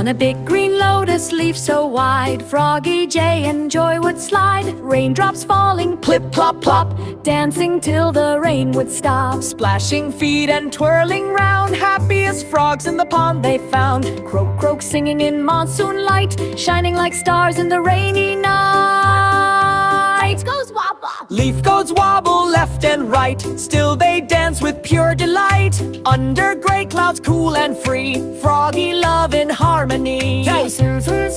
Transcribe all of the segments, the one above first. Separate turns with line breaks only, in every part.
a big green lotus leaf so wide, Froggy Jay and Joy would slide. Raindrops falling, plip-plop-plop, dancing till the rain would stop. Splashing feet and twirling round, happiest frogs in the pond they found. Croak-croak singing in monsoon light, shining like stars in the rainy night.
Leaf goes wobble,
Leaf goes wobble left and right, still they dance with pure delight. Under gray clouds cool and free, froggy love in harmony. Hey, so so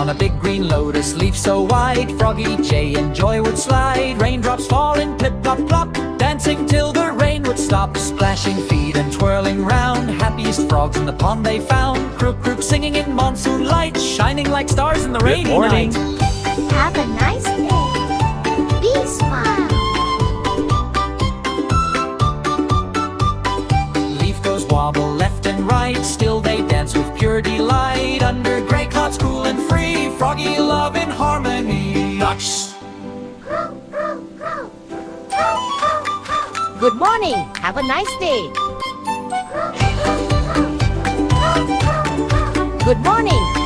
on a big green lotus leaf so wide, Froggy Jay and Joy would slide. Raindrops falling, plip-plop-plop, dancing till the rain would stop. Splashing feet and twirling round, happiest frogs in the pond they found. Croak-croak singing in monsoon light, shining like stars in the rainy night.
have a nice day. Be smile.
Leaf goes wobble left and right, still they dance with pure delight. Under gray clouds cool and free, froggy love in harmony. Ducks.
Good morning. Have a nice day. Good morning.